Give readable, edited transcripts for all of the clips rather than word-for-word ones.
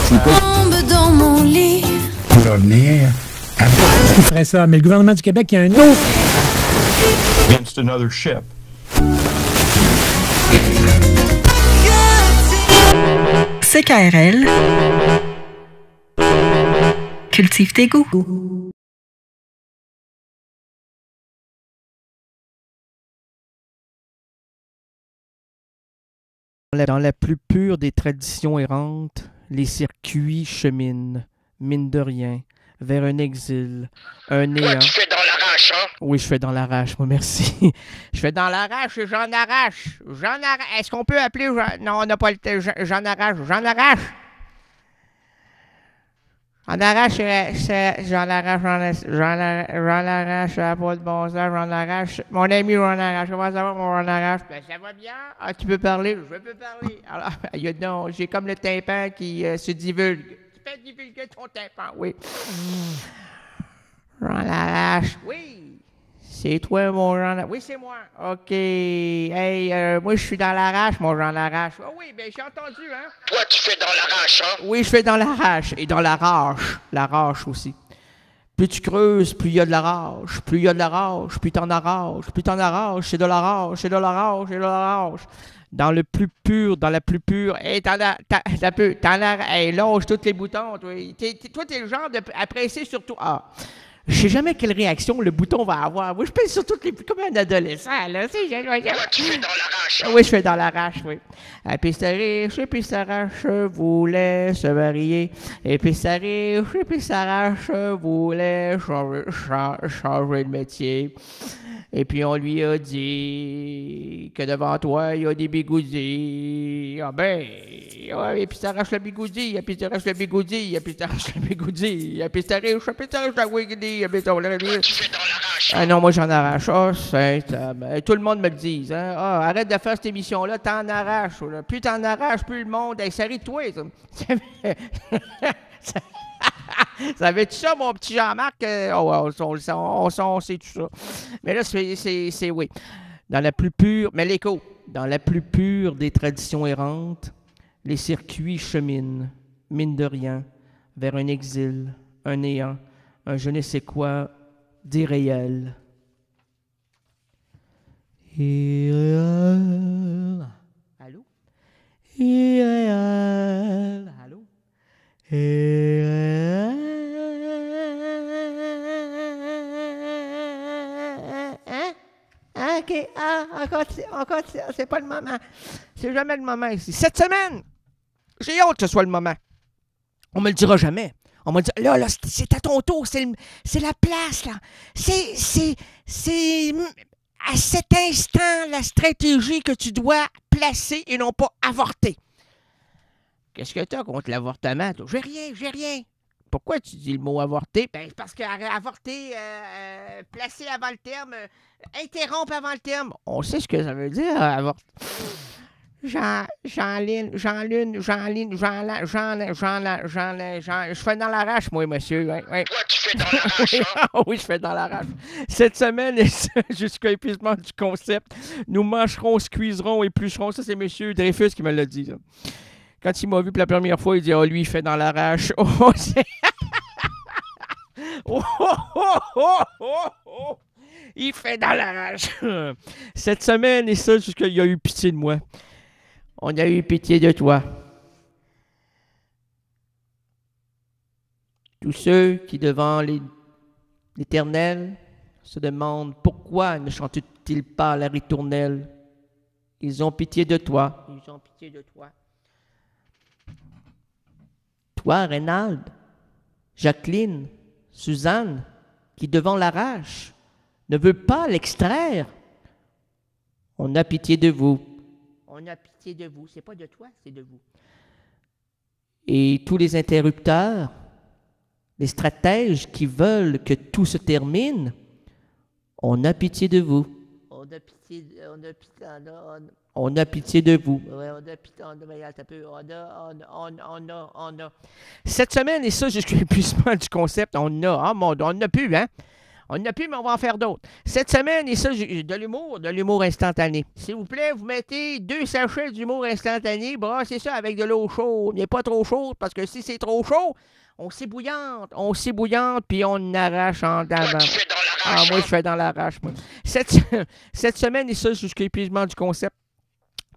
C'est pas... Tombe dans mon lit. Pour revenir à... Qui ferait ça? Mais le gouvernement du Québec, il y a un autre. Against another ship. CKRL. Cultive tes goûts. Dans la plus pure des traditions errantes, les circuits cheminent, mine de rien, vers un exil, un néant. Toi, tu fais dans l'arrache, hein? Oui, je fais dans l'arrache, moi, merci. Je fais dans l'arrache et j'en arrache. J'en arrache. Est-ce qu'on peut appeler... Non, on n'a pas le temps. J'en arrache. J'en arrache. J'en arrache, j'en arrache, ça n'a pas de bon sens, j'en arrache. Mon ami, j'en arrache. Comment ça va, mon j'en arrache? Ben, ça va bien. Ah, tu peux parler? Je peux parler. Alors, non, j'ai comme le tympan qui se divulgue. Tu peux divulguer ton tympan, oui. J'en arrache. Oui. C'est toi, mon Jean Arrache. Oui, c'est moi. OK. Hey, moi, je suis dans l'arrache, mon Jean Arrache. Oh oui, bien, j'ai entendu, hein. Toi, tu fais dans l'arrache, hein? Oui, je fais dans l'arrache. Et dans l'arrache. L'arrache aussi. Plus tu creuses, plus il y a de l'arrache. Plus il y a de l'arrache, plus t'en arraches. Plus t'en arraches, c'est de l'arrache, c'est de l'arrache, c'est de l'arrache. Dans le plus pur, dans la plus pure. Hey, hey, lâche tous les boutons, toi. Toi, t'es le genre à presser sur tout. Ah. Je sais jamais quelle réaction le bouton va avoir. Moi, je pèse sur toutes les... Comme un adolescent, là. Toi, tu fais dans l'arrache, hein? Oui, je fais dans l'arrache, oui. Épices arrache, voulait se marier. Épices arrache, voulait changer de métier. Et puis, on lui a dit que devant toi, il y a des bigoudis. Ah ben, ouais, épices arrache le bigoudi, épices arrache le bigoudi, épices arrache le bigoudi, épices arrache la wigidi, épices arrache le bigoudi. Tu fais dans l'arrache, hein? Ah non, moi j'en arrache. Oh, c'est... tout le monde me le dit. Hein? Ah, arrête de faire cette émission-là, t'en arraches. Là. Plus t'en arraches, plus le monde... Hey, ça rit de toi, ça. Ça va être ça, mon petit Jean-Marc? On sait tout ça. Mais là, c'est oui. Dans la plus pure... Mais l'écho. Dans la plus pure des traditions errantes, les circuits cheminent, mine de rien, vers un exil, un néant, un je ne sais quoi d'irréel. Irréel. Allô? Irréel. Allô? Irréel. OK. Encore, c'est pas le moment. C'est jamais le moment ici. Cette semaine, j'ai hâte que ce soit le moment. On me le dira jamais. On m'a dit, là, c'est à ton tour, c'est la place, là. C'est à cet instant la stratégie que tu dois placer et non pas avorter. Qu'est-ce que tu as contre l'avortement, toi? J'ai rien. Pourquoi tu dis le mot avorter? Ben, parce que avorter, placer avant le terme, interrompre avant le terme. On sait ce que ça veut dire, avorter. Je fais dans l'arrache, moi, monsieur. Ouais. Toi, tu fais dans l'arrache, hein? Oui, je fais dans l'arrache. Cette semaine, jusqu'à épuisement du concept, nous mâcherons, squeezerons, éplucherons. Ça, c'est monsieur Dreyfus qui me l'a dit. Ça. Quand il m'a vu pour la première fois, il dit « Ah, lui, il fait dans l'arrache. » Il fait dans l'arrache. Cette semaine, et ça, jusqu'il a eu pitié de moi. On a eu pitié de toi. Tous ceux qui, devant l'Éternel, se demandent pourquoi ne chantent-ils pas la ritournelle. Ils ont pitié de toi. Ils ont pitié de toi. Toi, Reynald, Jacqueline, Suzanne, qui devant l'arrache ne veut pas l'extraire. On a pitié de vous. On a pitié de vous. C'est pas de toi, c'est de vous. Et tous les interrupteurs, les stratèges qui veulent que tout se termine, on a pitié de vous. On a pitié de vous. On a. Cette semaine, et ça, jusqu'à l'épuisement du concept, on a plus, hein? On n'a plus, mais on va en faire d'autres. Cette semaine, et ça, j'ai de l'humour instantané. S'il vous plaît, vous mettez 2 sachets d'humour instantané, brassez ça avec de l'eau chaude. Mais pas trop chaude, parce que si c'est trop chaud, on s'ébouillante, puis on arrache en Toi, avant. tu fais dans Ah, l'arrache, moi, hein? je fais dans l'arrache, moi. Cette semaine, et ça, jusqu'à l'épuisement du concept,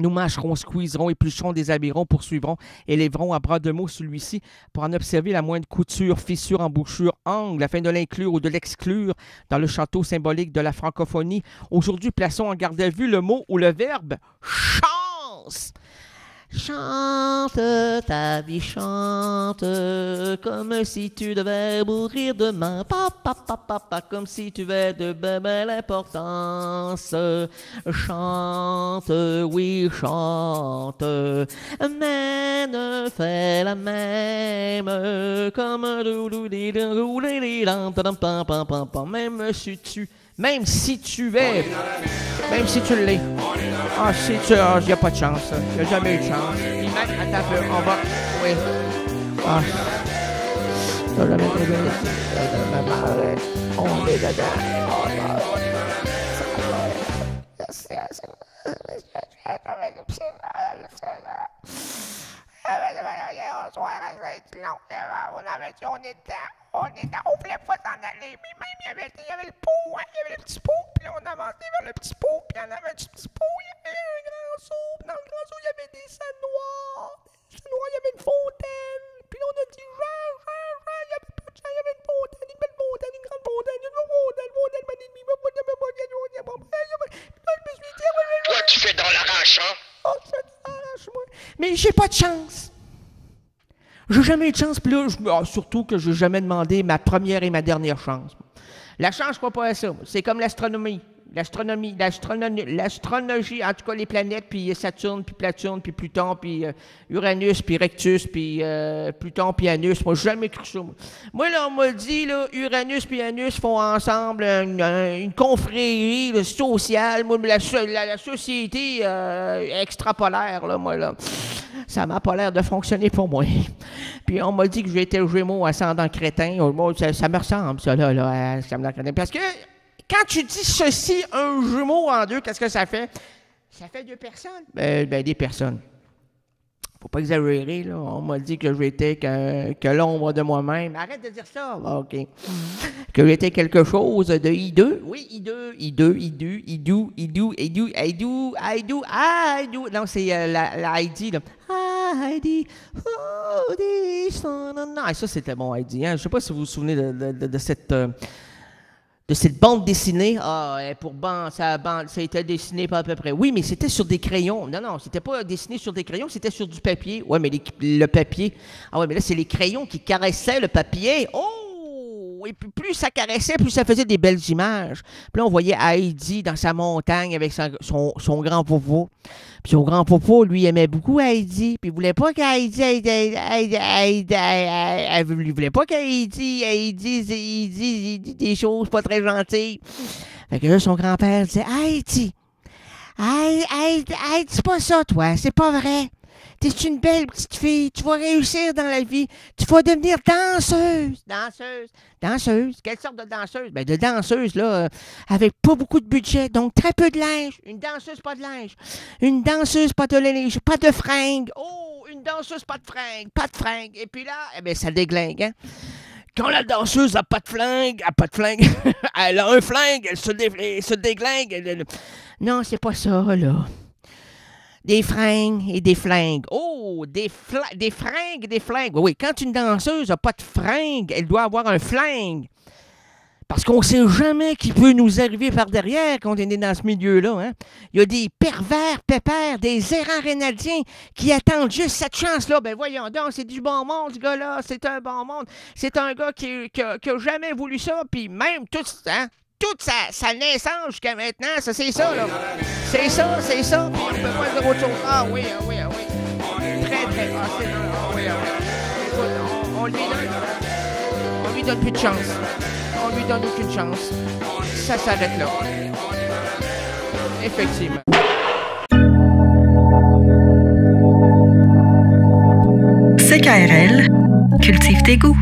nous mâcherons, squeezerons, éplucherons, déshabillerons, poursuivrons et lèverons à bras de mots celui-ci pour en observer la moindre couture, fissure, embouchure, angle, afin de l'inclure ou de l'exclure dans le château symbolique de la francophonie. Aujourd'hui, plaçons en garde à vue le mot ou le verbe « chance ». Chante ta vie, chante comme si tu devais mourir demain. Pa, comme si tu avais de belle importance. Chante, oui, chante, mais ne fais la même comme même si tu es, même si tu l'es. Ah, si tu as, il n'y a pas de chance. Il n'y a jamais eu de chance. Puis même, attends un peu, on va. Oui. Ah. T'as jamais trouvé. On est dedans. On voulait pas s'en aller, mais même il y avait le pot, hein, il y avait le petit pot, puis on avançait vers le petit pot, puis il y en avait un petit pot, il y avait un grand seau, puis dans le grand seau, il y avait des salles noires, il y avait une fontaine, puis là, on a dit, Jean, il y avait pas de Jean, il y avait une fontaine, une belle fontaine, une grande fontaine, puis là, je me suis dit, Toi, tu fais dans l'arrache, hein? oh, je fais de l'arrache, moi. Mais j'ai pas de chance. J'ai jamais eu de chance, puis là, surtout que j'ai jamais demandé ma première et ma dernière chance. La chance, je crois pas à ça. C'est comme l'astronomie. L'astronomie, l'astrologie, en tout cas les planètes, puis Saturne, puis Platurne, puis Pluton, puis Uranus, puis Rectus, puis Pluton, puis Anus. Moi, j'ai jamais cru ça. Moi, là, on m'a dit, là, Uranus puis Anus font ensemble une confrérie là, sociale. Moi, la société extrapolaire, là, moi, là, ça m'a pas l'air de fonctionner pour moi. Puis on m'a dit que j'étais le Gémeaux ascendant crétin. Moi, ça me ressemble, ça, là, ascendant crétin. Parce que quand tu dis ceci, un jumeau en deux, qu'est-ce que ça fait? Ça fait 2 personnes. Des personnes. Faut pas exagérer, là. On m'a dit que j'étais que l'ombre de moi-même. Arrête de dire ça. Ah, OK. Que j'étais quelque chose de hideux. Oui, hideux. Non, c'est la Heidi, là. Heidi. Oh, non, ça, c'était bon, Heidi. Hein? Je sais pas si vous vous souvenez de cette bande dessinée. Ah, pour ça a été dessiné pas à peu près. Oui, mais c'était sur des crayons. Non, c'était pas dessiné sur des crayons, c'était sur du papier. Ouais, mais le papier. Ah ouais, mais là, c'est les crayons qui caressaient le papier. Oh! Et puis plus ça caressait, plus ça faisait des belles images. Puis là, on voyait Heidi dans sa montagne avec son grand popo. Puis son grand popo, lui, aimait beaucoup Heidi. Puis il voulait pas qu'Heidi voulait pas qu'Heidi dise des choses pas très gentilles. Fait que là, son grand-père disait, Heidi, c'est pas ça, toi, c'est pas vrai. T'es une belle petite fille, tu vas réussir dans la vie, tu vas devenir danseuse. Danseuse. Quelle sorte de danseuse? Ben, de danseuse, là, avec pas beaucoup de budget, donc très peu de linge. Une danseuse, pas de linge. Une danseuse, pas de linge, pas de fringues. Oh, une danseuse, pas de fringues. Et puis là, eh ben, ça déglingue, hein? Quand la danseuse a pas de flingue, elle a un flingue, elle se déglingue. Non, c'est pas ça, là. Des fringues et des flingues. Oh, des fringues et des flingues. Oui, quand une danseuse n'a pas de fringue, elle doit avoir un flingue. Parce qu'on ne sait jamais qui peut nous arriver par derrière quand on est dans ce milieu-là. Hein? Il y a des pervers pépères, des errants rénaldiens qui attendent juste cette chance-là. Ben voyons donc, c'est du bon monde, ce gars-là. C'est un bon monde. C'est un gars qui a jamais voulu ça. Puis même toute sa naissance jusqu'à maintenant, ça, c'est ça, là. C'est ça. Puis on ne peut pas dire autre chose. Ah oui. Très. Ah, c'est oui. Écoute, on lui donne plus de chance. On lui donne aucune chance. Ça s'arrête là. Effectivement. CKRL, cultive tes goûts.